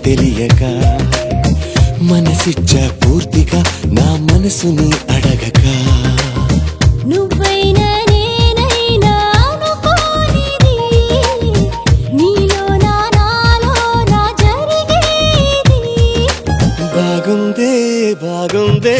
తెలియక మనసిచ్చ పూర్తిగా నా మనసుని అడగక నువ్వైనా నేనైనా అనుకోనిది నీలో నాలో నా జరిగేది బాగుందే బాగుందే